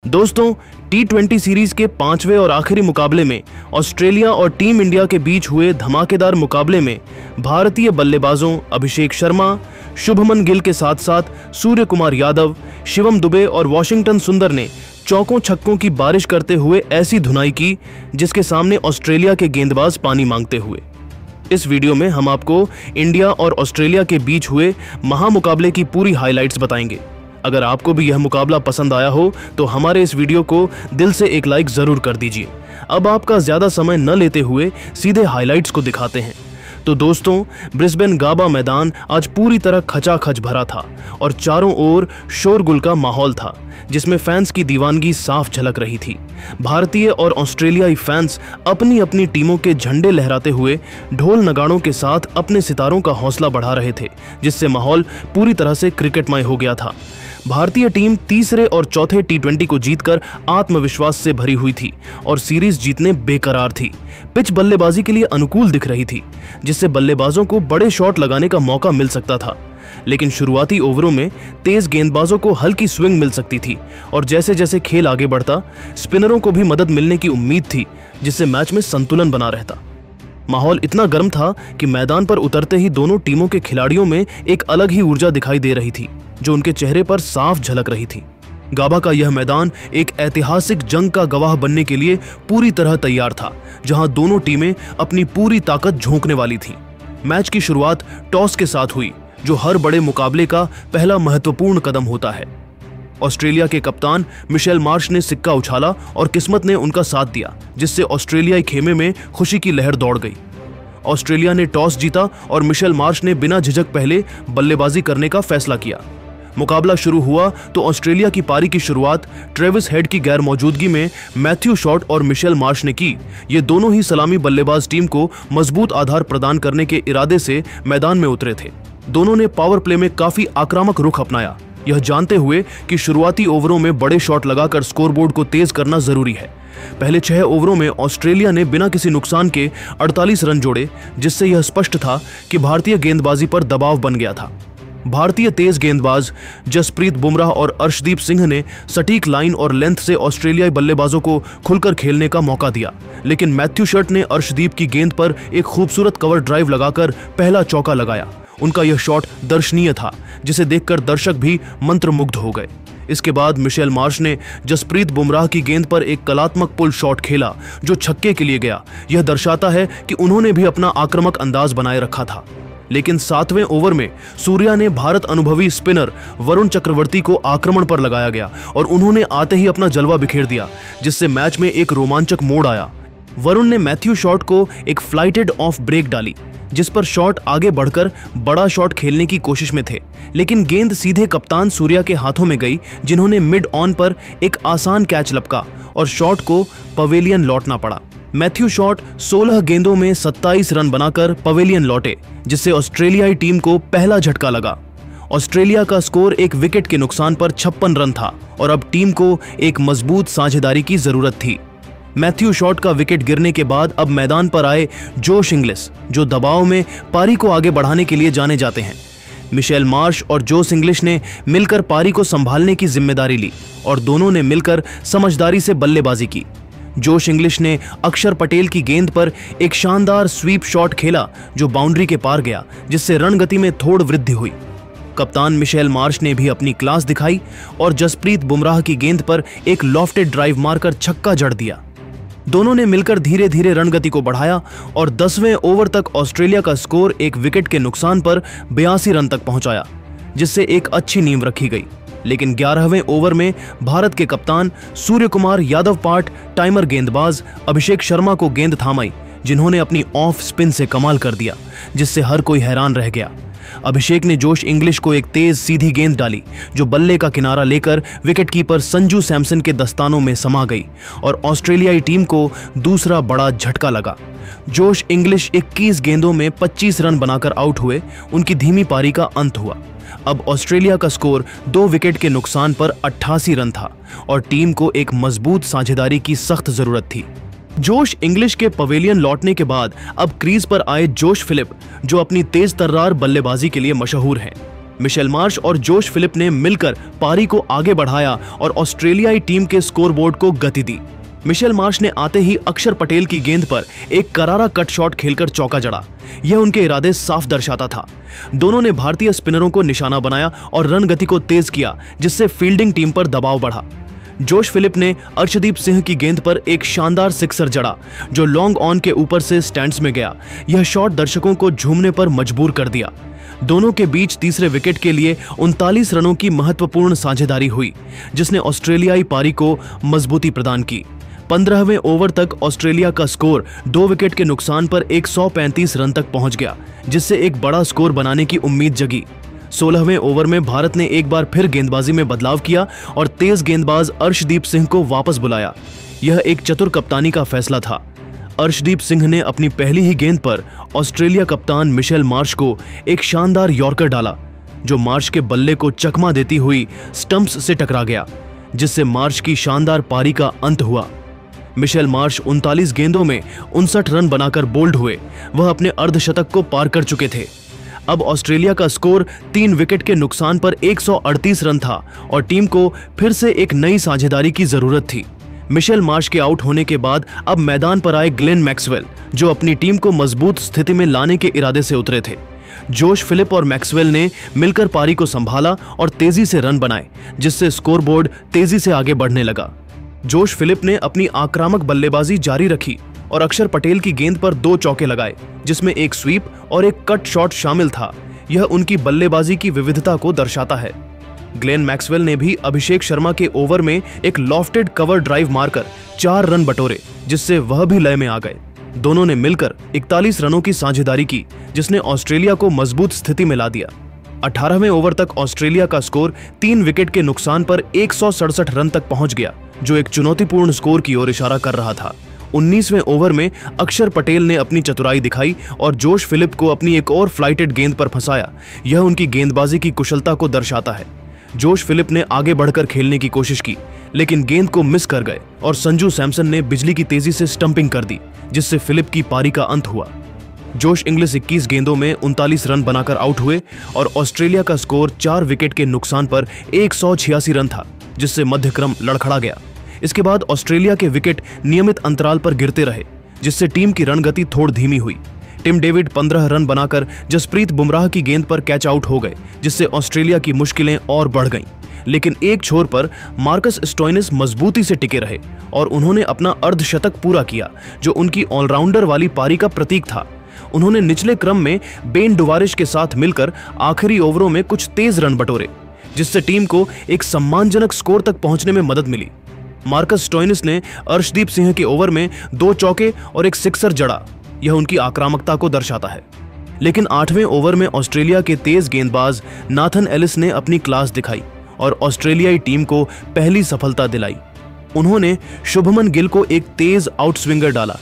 दोस्तों, T20 series के 5वें और आखिरी मुकाबले में ऑस्ट्रेलिया और टीम इंडिया के बीच हुए धमाकेदार मुकाबले में भारतीय बल्लेबाजों अभिषेक शर्मा, शुभमन गिल के साथ साथ सूर्य कुमार यादव, शिवम दुबे और वॉशिंगटन सुंदर ने चौकों छक्कों की बारिश करते हुए ऐसी धुनाई की जिसके सामने ऑस्ट्रेलिया के गेंदबाज पानी मांगते हुए। इस वीडियो में हम आपको इंडिया और ऑस्ट्रेलिया के बीच हुए महामुकाबले की पूरी हाइलाइट्स बताएंगे। अगर आपको भी यह मुकाबला पसंद आया हो तो हमारे इस वीडियो को दिल से एक लाइक जरूर कर दीजिए। अब आपका ज्यादा समय न लेते हुए सीधे हाइलाइट्स को दिखाते हैं। तो दोस्तों, ब्रिस्बेन गाबा मैदान आज पूरी तरह खचाखच भरा था और चारों ओर शोरगुल का माहौल था जिसमें फैंस की दीवानगी साफ झलक रही थी। भारतीय और ऑस्ट्रेलियाई फैंस अपनी अपनी टीमों के झंडे लहराते हुए ढोल नगाड़ों के साथ अपने सितारों का हौसला बढ़ा रहे थे, जिससे माहौल पूरी तरह से क्रिकेटमय हो गया था। भारतीय टीम तीसरे और चौथे T20 को जीतकर आत्मविश्वास से भरी हुई थी और सीरीज जीतने बेकरार थी। पिच बल्लेबाजी के लिए अनुकूल दिख रही थी, जिससे बल्लेबाजों को बड़े शॉट लगाने का मौका मिल सकता था। लेकिन शुरुआती ओवरों में तेज गेंदबाजों को हल्की स्विंग मिल सकती थी और जैसे जैसे खेल आगे बढ़ता, स्पिनरों को भी मदद मिलने की उम्मीद थी, जिससे मैच में संतुलन बना रहता। माहौल इतना गर्म था कि मैदान पर उतरते ही दोनों टीमों के खिलाड़ियों में एक अलग ही ऊर्जा दिखाई दे रही थी, जो उनके चेहरे पर साफ झलक रही थी। गाबा का यह मैदान एक ऐतिहासिक जंग का गवाह बनने के लिए पूरी तरह तैयार था, जहां दोनों टीमें अपनी पूरी ताकत झोंकने वाली थीं। मैच की शुरुआत टॉस के साथ हुई, जो हर बड़े मुकाबले का पहला महत्वपूर्ण कदम होता है। ऑस्ट्रेलिया के कप्तान मिशेल मार्श ने सिक्का उछाला और किस्मत ने उनका साथ दिया, जिससे ऑस्ट्रेलियाई खेमे में खुशी की लहर दौड़ गई। ऑस्ट्रेलिया ने टॉस जीता और मिशेल मार्श ने बिना झिझक पहले बल्लेबाजी करने का फैसला किया। मुकाबला शुरू हुआ तो ऑस्ट्रेलिया की पारी की शुरुआत ट्रेविस हेड की गैर मौजूदगी में मैथ्यू शॉट और मिशेल मार्श ने की। ये दोनों ही सलामी बल्लेबाज टीम को मजबूत आधार प्रदान करने के इरादे से मैदान में उतरे थे। दोनों ने पावर प्ले में काफी आक्रामक रुख अपनाया, यह जानते हुए कि शुरुआती ओवरों में बड़े शॉट लगाकर स्कोरबोर्ड को तेज करना जरूरी है। पहले 6 ओवरों में ऑस्ट्रेलिया ने बिना किसी नुकसान के 48 रन जोड़े, जिससे यह स्पष्ट था कि भारतीय गेंदबाजी पर दबाव बन गया था। भारतीय तेज गेंदबाज जसप्रीत बुमराह और अर्शदीप सिंह ने सटीक लाइन और लेंथ से ऑस्ट्रेलियाई बल्लेबाजों को खुलकर खेलने का मौका दिया, लेकिन मैथ्यू शॉट ने अर्शदीप की गेंद पर एक खूबसूरत कवर ड्राइव लगाकर पहला चौका लगाया। उनका यह शॉट दर्शनीय था, जिसे देखकर दर्शक भी मंत्रमुग्ध हो गए। इसके बाद मिशेल मार्श ने जसप्रीत बुमराह की गेंद पर एक कलात्मक पुल शॉट खेला, जो छक्के के लिए गया। यह दर्शाता है कि उन्होंने भी अपना आक्रामक अंदाज बनाए रखा था। लेकिन 7वें ओवर में सूर्या ने भारत अनुभवी स्पिनर वरुण चक्रवर्ती को आक्रमण पर लगाया गया और उन्होंने आते ही अपना जलवा बिखेर दिया, जिससे मैच में एक रोमांचक मोड़ आया। वरुण ने मैथ्यू शॉट को एक फ्लाइटेड ऑफ ब्रेक डाली, जिस पर शॉट आगे बढ़कर बड़ा शॉट खेलने की कोशिश में थे, लेकिन गेंद सीधे कप्तान सूर्या के हाथों में गई, जिन्होंने मिड ऑन पर एक आसान कैच लपका और शॉट को पवेलियन लौटना पड़ा। मैथ्यू शॉट 16 गेंदों में 27 रन बनाकर पवेलियन लौटे, जिससे ऑस्ट्रेलियाई टीम को पहला झटका लगा। ऑस्ट्रेलिया का स्कोर एक विकेट के नुकसान पर 56 रन था और अब टीम को एक मजबूत साझेदारी की जरूरत थी। मैथ्यू शॉट का विकेट गिरने के बाद अब मैदान पर आए जोश इंग्लिश, जो दबाव में पारी को आगे बढ़ाने के लिए जाने जाते हैं। मिशेल मार्श और जोश इंग्लिश ने मिलकर पारी को संभालने की जिम्मेदारी ली और दोनों ने मिलकर समझदारी से बल्लेबाजी की। जोश इंग्लिश ने अक्षर पटेल की गेंद पर एक शानदार स्वीप शॉट खेला, जो बाउंड्री के पार गया, जिससे रणगति में थोड़ी वृद्धि हुई। कप्तान मिशेल मार्श ने भी अपनी क्लास दिखाई और जसप्रीत बुमराह की गेंद पर एक लॉफ्टेड ड्राइव मारकर छक्का जड़ दिया। दोनों ने मिलकर धीरे धीरे रणगति को बढ़ाया और 10वें ओवर तक ऑस्ट्रेलिया का स्कोर एक विकेट के नुकसान पर 82 रन तक पहुंचाया, जिससे एक अच्छी नींव रखी गई। लेकिन 11वें ओवर में भारत के कप्तान सूर्य कुमार यादव पार्ट टाइमर गेंदबाज अभिषेक शर्मा को गेंद थामाई, जिन्होंने अपनी ऑफ स्पिन से कमाल कर दिया, जिससे हर कोई हैरान रह गया। अभिषेक ने जोश इंग्लिश को एक तेज सीधी गेंद डाली, जो बल्ले का किनारा लेकर विकेटकीपर संजू सैमसन के दस्तानों में समा गई और ऑस्ट्रेलियाई टीम को दूसरा बड़ा झटका लगा। जोश इंग्लिश 21 गेंदों में 25 रन बनाकर आउट हुए। उनकी धीमी पारी का अंत हुआ। अब ऑस्ट्रेलिया का स्कोर 2 विकेट के नुकसान पर 88 रन था और टीम को एक मजबूत साझेदारी की सख्त जरूरत थी। जोश इंग्लिश के पवेलियन लौटने के बाद अब क्रीज पर आए जोश फिलिप, जो अपनी तेज तर्रार बल्लेबाजी के लिए मशहूर हैं। मिशेल मार्श और जोश फिलिप ने मिलकर पारी को आगे बढ़ाया और ऑस्ट्रेलियाई टीम के स्कोरबोर्ड को गति दी। मिशेल मार्श ने आते ही अक्षर पटेल की गेंद पर एक करारा कट शॉट खेलकर चौका जड़ा। यह उनके इरादे साफ दर्शाता था। दोनों ने भारतीय स्पिनरों को निशाना बनाया और रन गति को तेज किया, जिससे फील्डिंग टीम पर दबाव बढ़ा। जोश फिलिप ने अर्शदीप सिंह की गेंद पर एक शानदार सिक्सर जड़ा, जो लॉन्ग ऑन के ऊपर से स्टैंड्स में गया। यह शॉट दर्शकों को झूमने पर मजबूर कर दिया। दोनों के बीच तीसरे विकेट के लिए 39 रनों की महत्वपूर्ण साझेदारी हुई, जिसने ऑस्ट्रेलियाई पारी को मजबूती प्रदान की। 15वें ओवर तक ऑस्ट्रेलिया का स्कोर 2 विकेट के नुकसान पर 135 रन तक पहुंच गया, जिससे एक बड़ा स्कोर बनाने की उम्मीद जगी। 16वें ओवर में भारत ने एक बार फिर गेंदबाजी में बदलाव किया और तेज गेंदबाज अर्शदीप सिंह को वापस बुलाया। यह एक चतुर कप्तानी का फैसला था। अर्शदीप सिंह ने अपनी पहली ही गेंद पर ऑस्ट्रेलिया कप्तान मिशेल मार्श को एक शानदार यॉर्कर डाला, जो मार्श के बल्ले को चकमा देती हुई स्टंप्स से टकरा गया, जिससे मार्श की शानदार पारी का अंत हुआ। मिशेल मार्श 39 गेंदों में 59 रन बनाकर बोल्ड हुए। वह अपने अर्धशतक को पार कर चुके थे। अब ऑस्ट्रेलिया का स्कोर 3 विकेट के नुकसान पर 138 रन था और टीम को फिर से एक नई साझेदारी की जरूरत थी। मिशेल मार्श के आउट होने के बाद अब मैदान पर आए ग्लेन मैक्सवेल, जो अपनी टीम को मजबूत स्थिति में लाने के इरादे से उतरे थे। जोश फिलिप और मैक्सवेल ने मिलकर पारी को संभाला और तेजी से रन बनाए, जिससे स्कोरबोर्ड तेजी से आगे बढ़ने लगा। जोश फिलिप ने अपनी आक्रामक बल्लेबाजी जारी रखी और अक्षर पटेल की गेंद पर 2 चौके लगाए, जिसमें एक स्वीप और एक कट शॉट शामिल था। यह उनकी बल्लेबाजी की विविधता को दर्शाता है। ग्लेन मैक्सवेल ने भी अभिषेक शर्मा के ओवर में एक लॉफ्टेड कवर ड्राइव मारकर 4 रन बटोरे, जिससे वह भी लय में आ गए। दोनों ने मिलकर 41 रनों की साझेदारी की, जिसने ऑस्ट्रेलिया को मजबूत स्थिति में ला दिया। 18वें ओवर तक ऑस्ट्रेलिया का स्कोर 3 विकेट के नुकसान पर 167 रन तक पहुंच गया, जो एक चुनौतीपूर्ण स्कोर की ओर इशारा कर रहा था। 19वें ओवर में अक्षर पटेल ने अपनी चतुराई दिखाई और जोश फिलिप को अपनी एक और फ्लाइटेड गेंद पर फंसाया। यह उनकी गेंदबाजी की कुशलता को दर्शाता है। जोश फिलिप ने आगे बढ़कर खेलने की कोशिश की, लेकिन गेंद को मिस कर गए और संजू सैमसन ने बिजली की तेजी से स्टंपिंग कर दी, जिससे फिलिप की पारी का अंत हुआ। जोश इंग्लिश 21 गेंदों में 39 रन बनाकर आउट हुए और ऑस्ट्रेलिया का स्कोर 4 विकेट के नुकसान पर 186 रन था, जिससे मध्यक्रम लड़खड़ा गया। इसके बाद ऑस्ट्रेलिया के विकेट नियमित अंतराल पर गिरते रहे, जिससे टीम की रन गति थोड़ी धीमी हुई। टिम डेविड 15 रन बनाकर जसप्रीत बुमराह की गेंद पर कैच आउट हो गए, जिससे ऑस्ट्रेलिया की मुश्किलें और बढ़ गईं। लेकिन एक छोर पर मार्कस स्टोइनिस मजबूती से टिके रहे और उन्होंने अपना अर्धशतक पूरा किया, जो उनकी ऑलराउंडर वाली पारी का प्रतीक था। उन्होंने निचले क्रम में बेन डुवारिश के साथ मिलकर आखिरी ओवरों में कुछ तेज रन बटोरे, जिससे टीम को एक सम्मानजनक स्कोर तक पहुंचने में मदद मिली। मार्कस स्टोइनिस ने अर्शदीप सिंह के ओवर में 2 चौके और एक सिक्सर जड़ा। यह उनकी आक्रामकता को दर्शाता है। लेकिन 8वें ओवर में ऑस्ट्रेलिया के तेज गेंदबाज नाथन एलिस ने अपनी क्लास दिखाई और ऑस्ट्रेलियाई टीम को पहली सफलता दिलाई। उन्होंने शुभमन गिल को एक तेज आउटस्विंगर डाला,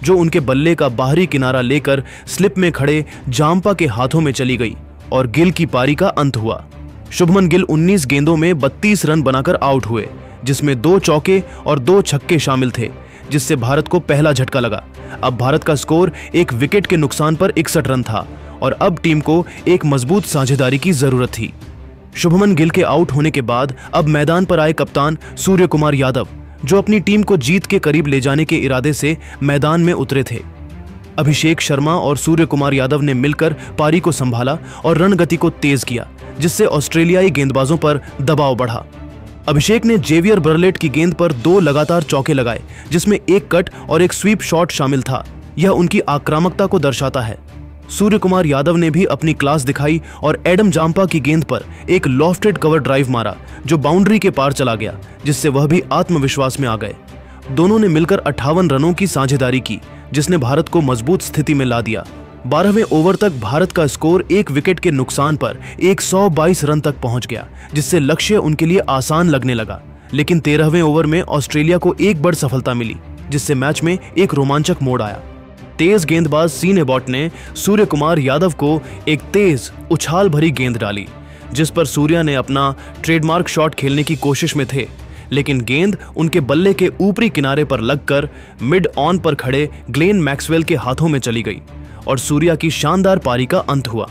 जो उनके बल्ले का बाहरी किनारा लेकर स्लिप में खड़े जाम्पा के हाथों में चली गई और गिल की पारी का अंत हुआ। शुभमन गिल 19 गेंदों में 32 रन बनाकर आउट हुए, जिसमें 2 चौके और 2 छक्के शामिल थे, जिससे भारत को पहला झटका लगा। अब भारत का स्कोर 1 विकेट के नुकसान पर 61 रन था और अब टीम को एक मजबूत साझेदारी की जरूरत थी। शुभमन गिल के आउट होने के बाद अब मैदान पर आए कप्तान सूर्य कुमार यादव, जो अपनी टीम को जीत के करीब ले जाने के इरादे से मैदान में उतरे थे। अभिषेक शर्मा और सूर्य कुमार यादव ने मिलकर पारी को संभाला और रन गति को तेज किया, जिससे ऑस्ट्रेलियाई गेंदबाजों पर दबाव बढ़ा। अभिषेक ने जेवियर बर्लेट की गेंद पर 2 लगातार चौके लगाए, जिसमें एक कट और एक स्वीप शॉट शामिल था। यह उनकी आक्रामकता को दर्शाता है। सूर्य कुमार यादव ने भी अपनी क्लास दिखाई और एडम जाम्पा की गेंद पर एक लॉफ्टेड कवर ड्राइव मारा, जो बाउंड्री के पार चला गया, जिससे वह भी आत्मविश्वास में आ गए। दोनों ने मिलकर 58 रनों की साझेदारी की, जिसने भारत को मजबूत स्थिति में ला दिया। 12वें ओवर तक भारत का स्कोर 1 विकेट के नुकसान पर 122 रन तक पहुंच गया, जिससे लक्ष्य उनके लिए आसान लगने लगा। लेकिन 13वें ओवर में ऑस्ट्रेलिया को एक बड़ी सफलता मिली, जिससे मैच में एक रोमांचक मोड़ आया। तेज गेंदबाज सीन एबॉट ने सूर्य कुमार यादव को एक तेज उछाल भरी गेंद डाली, जिस पर सूर्या ने अपना ट्रेडमार्क शॉट खेलने की कोशिश में थे, लेकिन गेंद उनके बल्ले के ऊपरी किनारे पर लगकर मिड ऑन पर खड़े ग्लेन मैक्सवेल के हाथों में चली गई और सूर्या की शानदार पारी का अंत हुआ।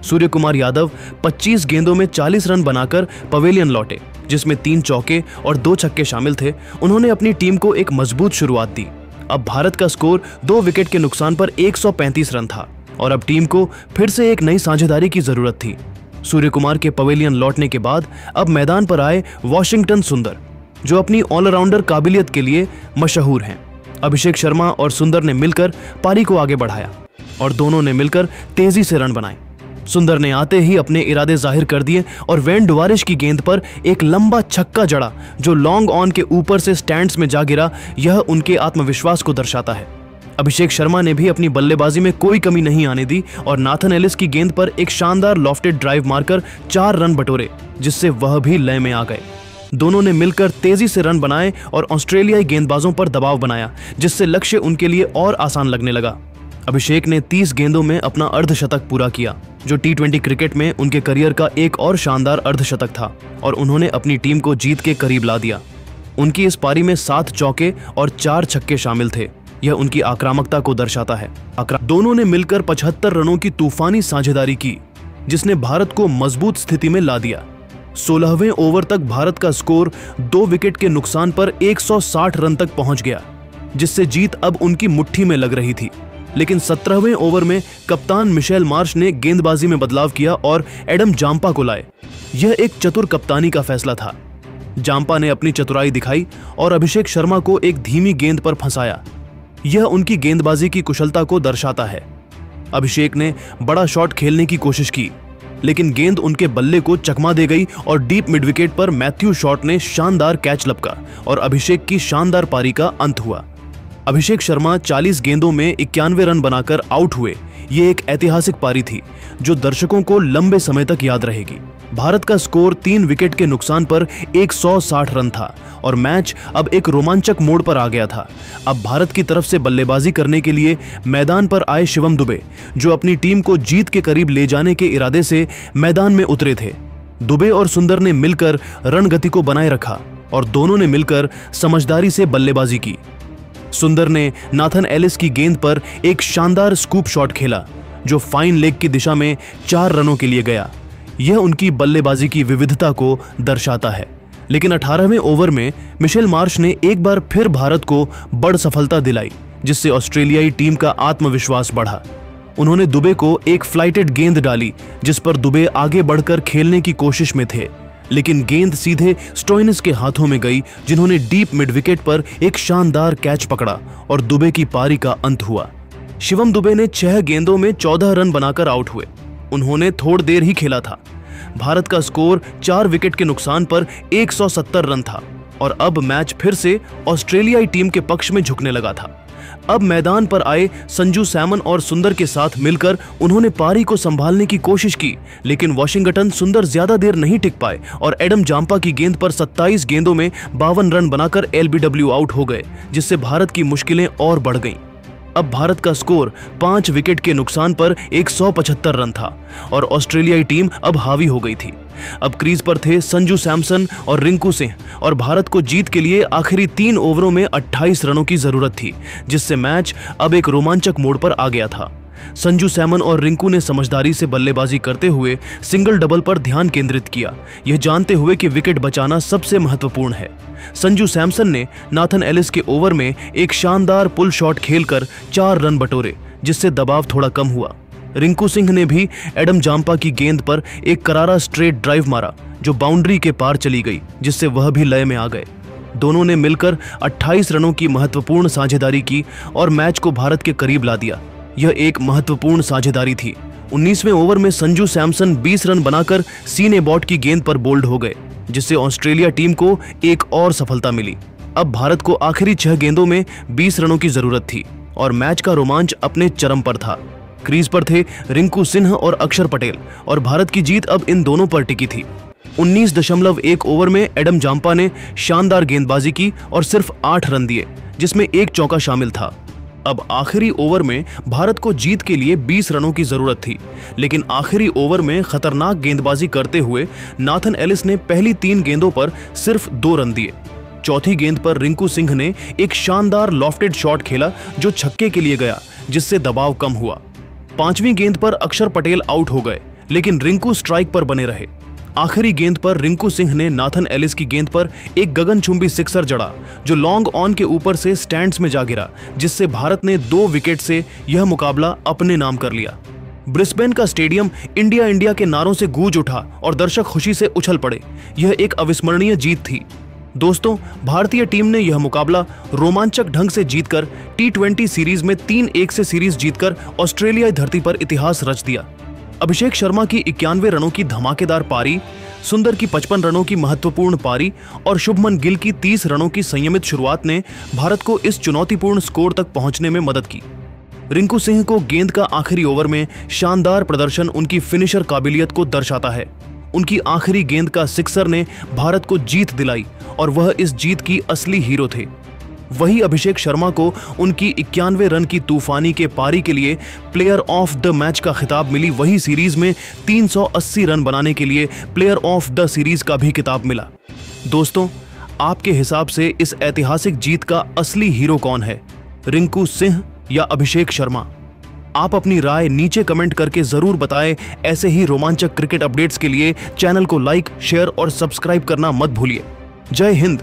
सूर्य कुमार यादव 25 गेंदों में 40 रन बनाकर पवेलियन लौटे, जिसमें 3 चौके और 2 छक्के शामिल थे। उन्होंने अपनी टीम को एक मजबूत शुरुआत दी। अब भारत का स्कोर 2 विकेट के नुकसान पर 135 रन था और अब टीम को फिर से एक नई साझेदारी की जरूरत थी। सूर्य कुमार के पवेलियन लौटने के बाद अब मैदान पर आए वॉशिंगटन सुंदर, जो अपनी ऑलराउंडर काबिलियत के लिए मशहूर हैं। अभिषेक शर्मा और सुंदर ने मिलकर पारी को आगे बढ़ाया और दोनों ने मिलकर तेजी से रन बनाए। सुंदर ने आते ही अपने इरादे जाहिर कर दिए और वेन डुवारिश की गेंद पर एक लंबा छक्का जड़ा, जो लॉन्ग ऑन के ऊपर से स्टैंड्स में जा गिरा। यह उनके आत्मविश्वास को दर्शाता है। अभिषेक शर्मा ने भी अपनी बल्लेबाजी में कोई कमी नहीं आने दी और नाथन एलिस की गेंद पर एक शानदार लॉफ्टेड ड्राइव मारकर 4 रन बटोरे, जिससे वह भी लय में आ गए। दोनों ने मिलकर तेजी से रन बनाए और ऑस्ट्रेलियाई गेंदबाजों पर दबाव बनाया, जिससे लक्ष्य उनके लिए और आसान लगने लगा। अभिषेक ने 30 गेंदों में अपना अर्धशतक पूरा किया, जो T20 क्रिकेट में उनके करियर का एक और शानदार अर्धशतक था और उन्होंने अपनी टीम को जीत के करीब ला दिया। उनकी इस पारी में 7 चौके और 4 छक्के शामिल थे। यह उनकी आक्रामकता को दर्शाता है। दोनों ने मिलकर 75 रनों की तूफानी साझेदारी की, जिसने भारत को मजबूत स्थिति में ला दिया। 16वें ओवर तक भारत का स्कोर 2 विकेट के नुकसान पर 160 रन तक पहुंच गया, जिससे जीत अब उनकी मुट्ठी में लग रही थी। लेकिन 17वें ओवर में कप्तान मिशेल मार्श ने गेंदबाजी में बदलाव किया और एडम जांपा को लाए। यह एक चतुर कप्तानी का फैसला था। जांपा ने अपनी चतुराई दिखाई और अभिषेक शर्मा को एक धीमी गेंद पर फंसाया। यह उनकी गेंदबाजी की कुशलता को दर्शाता है। अभिषेक ने बड़ा शॉट खेलने की कोशिश की, लेकिन गेंद उनके बल्ले को चकमा दे गई और डीप मिड विकेट पर मैथ्यू शॉट ने शानदार कैच लपका और अभिषेक की शानदार पारी का अंत हुआ। अभिषेक शर्मा 40 गेंदों में 91 रन बनाकर आउट हुए। ये एक ऐतिहासिक पारी थी, जो दर्शकों को लंबे समय तक याद रहेगी। भारत का स्कोर 3 विकेट के नुकसान पर 160 रन था और मैच अब एक रोमांचक मोड़ पर आ गया था। अब भारत की तरफ से बल्लेबाजी करने के लिए मैदान पर आए शिवम दुबे, जो अपनी टीम को जीत के करीब ले जाने के इरादे से मैदान में उतरे थे। दुबे और सुंदर ने मिलकर रणगति को बनाए रखा और दोनों ने मिलकर समझदारी से बल्लेबाजी की। सुंदर ने नाथन एलिस की गेंद पर एक शानदार स्कूप शॉट खेला, जो फाइन लेग की दिशा में 4 रनों के लिए गया। यह उनकी बल्लेबाजी की विविधता को दर्शाता है। लेकिन 18वें ओवर में मिशेल मार्श ने एक बार फिर भारत को बड़ सफलता दिलाई, जिससे ऑस्ट्रेलियाई टीम का आत्मविश्वास बढ़ा। उन्होंने दुबे को एक फ्लाइटेड गेंद डाली, जिस पर दुबे आगे बढ़कर खेलने की कोशिश में थे, लेकिन गेंद सीधे स्टोइनिस के हाथों में गई, जिन्होंने डीप मिड विकेट पर एक शानदार कैच पकड़ा और दुबे की पारी का अंत हुआ। शिवम दुबे ने 6 गेंदों में 14 रन बनाकर आउट हुए। उन्होंने थोड़ी देर ही खेला था। भारत का स्कोर 4 विकेट के नुकसान पर 170 रन था और अब मैच फिर से ऑस्ट्रेलियाई टीम के पक्ष में झुकने लगा था। अब मैदान पर आए संजू सैमन और सुंदर के साथ मिलकर उन्होंने पारी को संभालने की कोशिश की, लेकिन वॉशिंगटन सुंदर ज्यादा देर नहीं टिक पाए और एडम जांपा की गेंद पर 27 गेंदों में 52 रन बनाकर LBW आउट हो गए, जिससे भारत की मुश्किलें और बढ़ गईं। अब भारत का स्कोर 5 विकेट के नुकसान पर 175 रन था और ऑस्ट्रेलियाई टीम अब हावी हो गई थी। अब क्रीज पर थे संजू सैमसन और रिंकू सिंह और भारत को जीत के लिए आखिरी 3 ओवरों में 28 रनों की जरूरत थी, जिससे मैच अब एक रोमांचक मोड़ पर आ गया था। संजू सैमन और रिंकू ने समझदारी से बल्लेबाजी करते हुए सिंगल डबल पर ध्यान केंद्रित किया, यह जानते हुए कि विकेट बचाना सबसे महत्वपूर्ण है। संजू सैमसन ने नाथन एलिस के ओवर में एक शानदार पुल शॉट खेलकर 4 रन बटोरे, जिससे दबाव थोड़ा कम हुआ। रिंकू सिंह ने भी एडम जांपा की गेंद पर एक करारा स्ट्रेट ड्राइव मारा, जो बाउंड्री के पार चली गई, जिससे वह भी लय में आ गए। दोनों ने मिलकर 28 रनों की महत्वपूर्ण साझेदारी की और मैच को भारत के करीब ला दिया। यह एक महत्वपूर्ण साझेदारी थी। 19वें ओवर में संजू सैमसन 20 रन बनाकर सीने बॉट की गेंद पर बोल्ड हो गए, जिससे ऑस्ट्रेलिया टीम को एक और सफलता मिली। अब भारत को आखिरी 6 गेंदों में 20 रनों की जरूरत थी और मैच का रोमांच अपने चरम पर था। क्रीज पर थे रिंकू सिंह और अक्षर पटेल और भारत की जीत अब इन दोनों पर टिकी थी। 19.1 ओवर में एडम जांपा ने शानदार गेंदबाजी की और सिर्फ 8 रन दिए, जिसमें एक चौका शामिल था। अब आखिरी ओवर में भारत को जीत के लिए 20 रनों की जरूरत थी, लेकिन आखिरी ओवर में खतरनाक गेंदबाजी करते हुए नाथन एलिस ने पहली 3 गेंदों पर सिर्फ 2 रन दिए। चौथी गेंद पर रिंकू सिंह ने एक शानदार लॉफ्टेड शॉट खेला, जो छक्के के लिए गया, जिससे दबाव कम हुआ। 5वीं गेंद पर अक्षर पटेल आउट हो गए, लेकिन रिंकू स्ट्राइक पर बने रहे। आखिरी गेंद पर रिंकू सिंह ने नाथन एलिस की गेंद पर एक गगनचुंबी सिक्सर जड़ा, जो लॉन्ग ऑन के ऊपर से स्टैंड्स में जा गिरा, जिससे भारत ने 2 विकेट से यह मुकाबला अपने नाम कर लिया। ब्रिस्बेन का स्टेडियम इंडिया के नारों से गूंज उठा और दर्शक खुशी से उछल पड़े। यह एक अविस्मरणीय जीत थी। दोस्तों, भारतीय टीम ने यह मुकाबला रोमांचक ढंग से जीतकर T20 सीरीज में 3-1 से सीरीज जीतकर ऑस्ट्रेलियाई धरती पर इतिहास रच दिया। अभिषेक शर्मा की 91 रनों की धमाकेदार पारी, सुंदर की 55 रनों की महत्वपूर्ण पारी और शुभमन गिल की 30 रनों की संयमित शुरुआत ने भारत को इस चुनौतीपूर्ण स्कोर तक पहुंचने में मदद की। रिंकू सिंह को गेंद का आखिरी ओवर में शानदार प्रदर्शन उनकी फिनिशर काबिलियत को दर्शाता है। उनकी आखिरी गेंद का सिक्सर ने भारत को जीत दिलाई और वह इस जीत की असली हीरो थे। वही अभिषेक शर्मा को उनकी 91 रन की तूफानी के पारी के लिए प्लेयर ऑफ द मैच का खिताब मिली। वही सीरीज में 380 रन बनाने के लिए प्लेयर ऑफ द सीरीज का भी खिताब मिला। दोस्तों, आपके हिसाब से इस ऐतिहासिक जीत का असली हीरो कौन है, रिंकू सिंह या अभिषेक शर्मा? आप अपनी राय नीचे कमेंट करके जरूर बताएं। ऐसे ही रोमांचक क्रिकेट अपडेट्स के लिए चैनल को लाइक, शेयर और सब्सक्राइब करना मत भूलिए। जय हिंद।